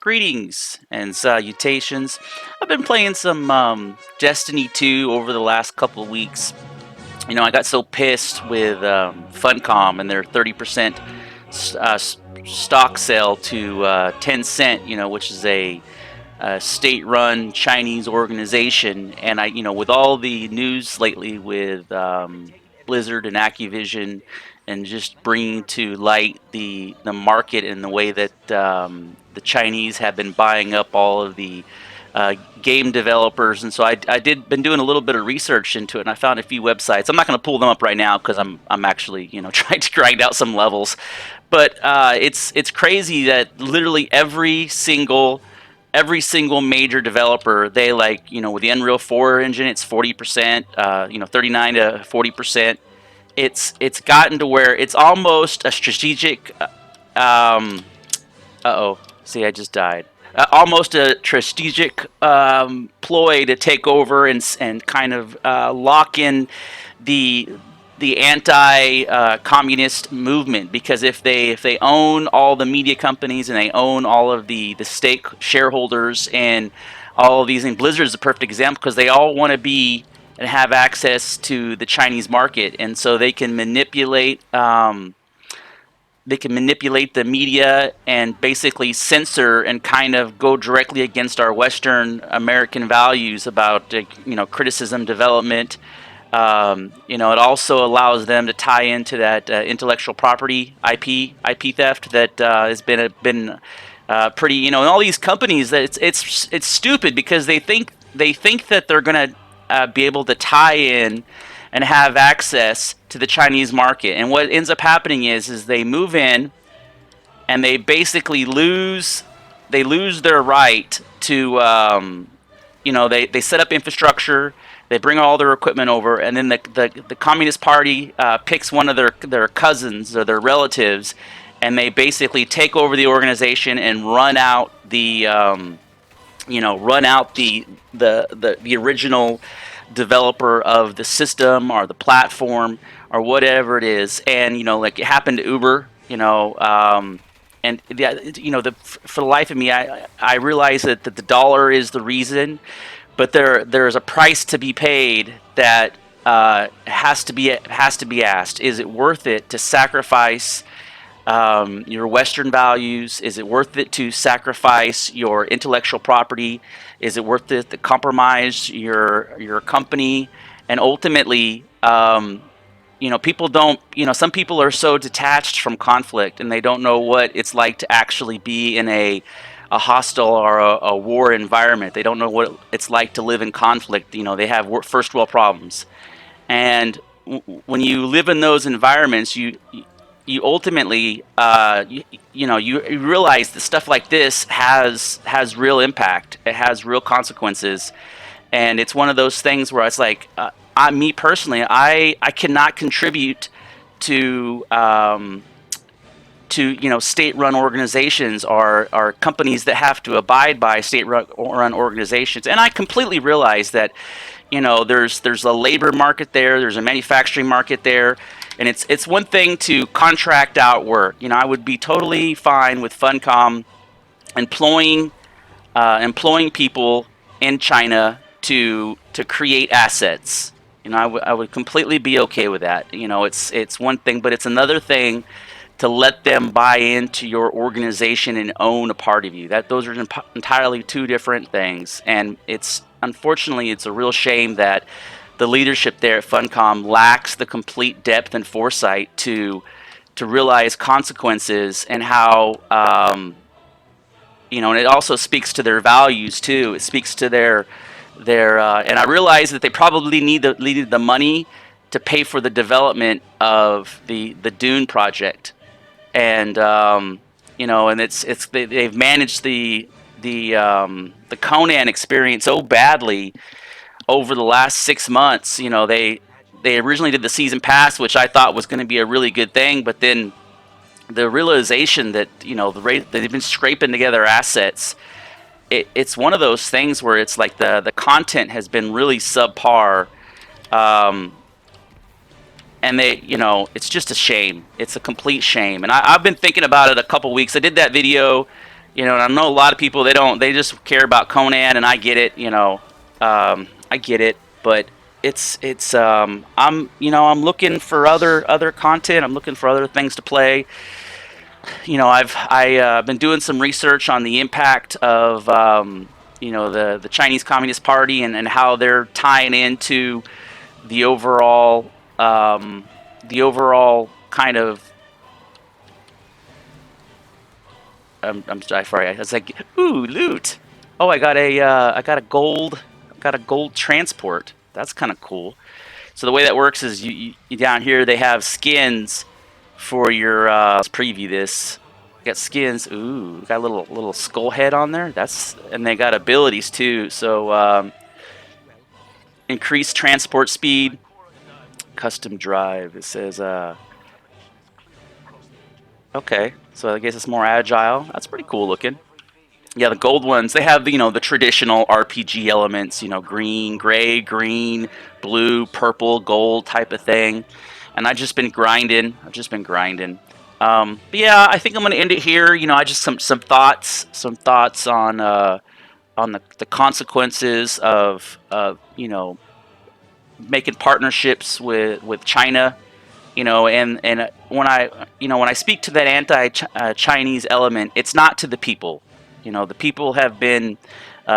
Greetings and salutations. I've been playing some Destiny 2 over the last couple of weeks. I got so pissed with FunCom and their 30% stock sale to 10 Cent, which is a state-run Chinese organization. And with all the news lately with Blizzard and Activision, and just bringing to light the market and the way that the Chinese have been buying up all of the game developers, and so I did been doing a little bit of research into it, and I found a few websites. I'm not going to pull them up right now because I'm actually trying to grind out some levels, but it's crazy that literally every single major developer, they with the Unreal 4 engine, it's 40%, 39 to 40%. It's gotten to where it's almost a strategic. Uh-oh. See, I just died. Almost a strategic ploy to take over and kind of lock in the anti-communist movement, because if they own all the media companies and they own all of the stake shareholders and all of these, and Blizzard is a perfect example because they all want to be and have access to the Chinese market, and so they can manipulate the media and basically censor and kind of go directly against our Western American values about criticism, development. It also allows them to tie into that intellectual property IP theft that has been pretty, in all these companies, that it's stupid because they think that they're going to be able to tie in and have access to the Chinese market. And what ends up happening is they move in and they basically lose their right to they set up infrastructure, they bring all their equipment over, and then the Communist Party picks one of their cousins or their relatives, and they basically take over the organization and run out the original developer of the system or the platform or whatever it is. And like it happened to Uber. And for the life of me, I realize that the dollar is the reason, but there's a price to be paid that has to be asked. Is it worth it to sacrifice your Western values? Is it worth it to sacrifice your intellectual property? Is it worth it to compromise your company? And ultimately, people don't. Some people are so detached from conflict, and they don't know what it's like to actually be in a hostile or a war environment. They don't know what it's like to live in conflict. They have first world problems, and when you live in those environments, you ultimately you realize that stuff like this has real impact. It has real consequences, and it's one of those things where it's like me personally, I cannot contribute to state-run organizations or companies that have to abide by state-run organizations. And I completely realize that there's a labor market there, there's a manufacturing market there, and it's one thing to contract out work. I would be totally fine with FunCom employing people in China to create assets. I would completely be okay with that. It's one thing, but it's another thing to let them buy into your organization and own a part of you. Those are entirely two different things, and unfortunately it's a real shame that the leadership there at FunCom lacks the complete depth and foresight to realize consequences and how and it also speaks to their values too. It speaks to their and I realize that they probably needed the money to pay for the development of the Dune project, and and they've managed the Conan experience so badly over the last 6 months. They originally did the season pass, which I thought was going to be a really good thing, but then the realization that the rate that they've been scraping together assets, it's one of those things where it's like the content has been really subpar, and it's just a shame. It's a complete shame, and I've been thinking about it a couple weeks. I did that video And I know a lot of people, they just care about Conan, and I get it. I get it, but I'm looking for other content. I'm looking for other things to play. I've been doing some research on the impact of the Chinese Communist Party, and how they're tying into the overall kind of. I'm sorry. I was like, ooh, loot. Oh, I got a gold transport. That's kind of cool. So the way that works is down here they have skins for your. Let's preview this. Got skins. Ooh, got a little skull head on there. And they got abilities too. So increased transport speed, custom drive. It says okay. So I guess it's more agile. That's pretty cool looking. Yeah, the gold ones, they have the traditional RPG elements, green, gray, green, blue, purple, gold type of thing. And I've just been grinding. But yeah, I think I'm gonna end it here. I just some thoughts on the consequences of making partnerships with China. And when I speak to that anti-Chinese element, it's not to the people. The people have been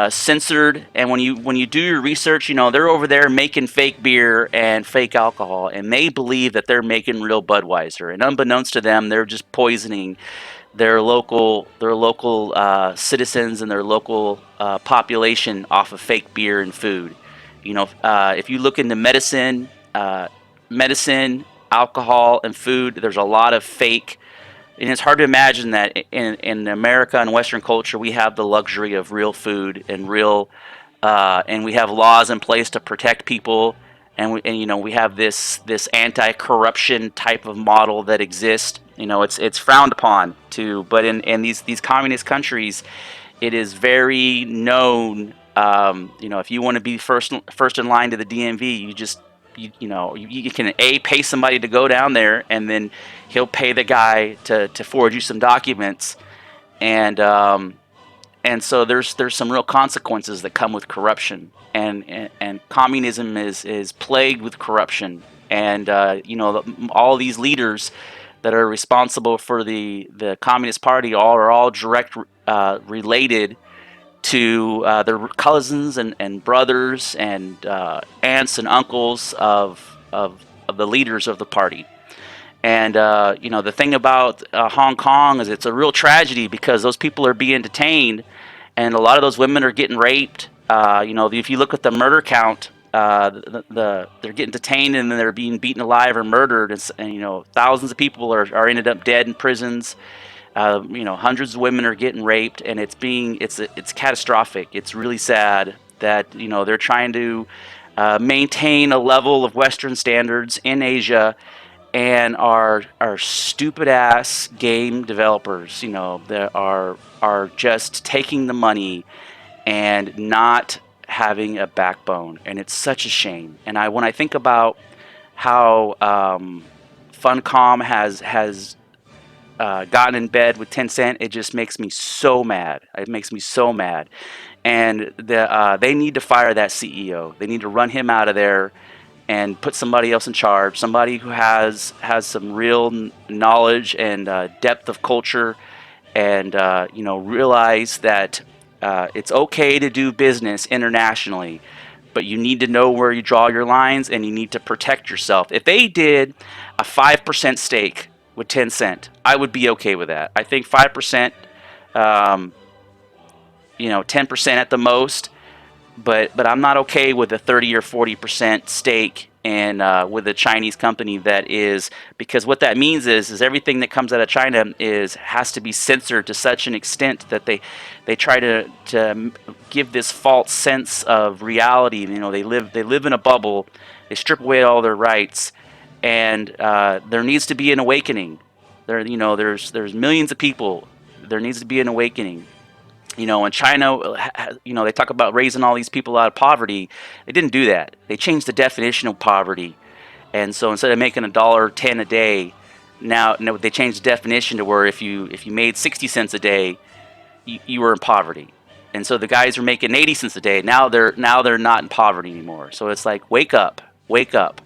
censored, and when you do your research, they're over there making fake beer and fake alcohol, and they believe that they're making real Budweiser, and unbeknownst to them, they're just poisoning their local citizens and their local population off of fake beer and food. If you look into medicine, alcohol, and food, there's a lot of fake. And it's hard to imagine that in America and Western culture, we have the luxury of real food and we have laws in place to protect people, and we have this anti-corruption type of model that exists. It's frowned upon too, but in these communist countries, it is very known. If you want to be first in line to the DMV, you can pay somebody to go down there, and then he'll pay the guy to forward you some documents, and so there's some real consequences that come with corruption, and communism is plagued with corruption, and all these leaders that are responsible for the Communist Party are all direct related to their cousins and brothers and aunts and uncles of the leaders of the party. And the thing about Hong Kong is it's a real tragedy because those people are being detained, and a lot of those women are getting raped. If you look at the murder count, they're getting detained and then they're being beaten alive or murdered, and thousands of people are ended up dead in prisons. Hundreds of women are getting raped, and it's catastrophic. It's really sad that they're trying to maintain a level of Western standards in Asia, and our stupid ass game developers, that are just taking the money and not having a backbone, and it's such a shame. And when I think about how FunCom has gotten in bed with Tencent, it just makes me so mad. It makes me so mad, and they need to fire that CEO. They need to run him out of there and put somebody else in charge, somebody who has some real knowledge and depth of culture, and realize that it's okay to do business internationally, but you need to know where you draw your lines, and you need to protect yourself. If they did a 5% stake with Tencent, I would be okay with that. I think 5%, 10% at the most, but I'm not okay with a 30 or 40% stake and with a Chinese company that is, because what that means is everything that comes out of China has to be censored to such an extent that they try to give this false sense of reality. They live in a bubble. They strip away all their rights, and there needs to be an awakening. There's millions of people. There needs to be an awakening. In China, they talk about raising all these people out of poverty. They didn't do that. They changed the definition of poverty, and so instead of making $1.10 a day, now they changed the definition to where if you made 60 cents a day, you were in poverty. And so the guys are making 80 cents a day. Now they're not in poverty anymore. So it's like, wake up, wake up.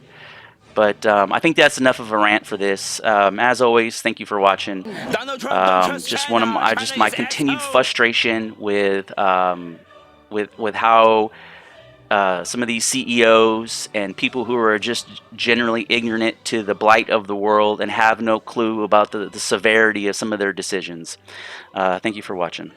But I think that's enough of a rant for this. As always, thank you for watching. Donald Trump don't trust Just China. just China my is continued asshole. frustration with how some of these CEOs and people who are just generally ignorant to the blight of the world and have no clue about the severity of some of their decisions. Thank you for watching.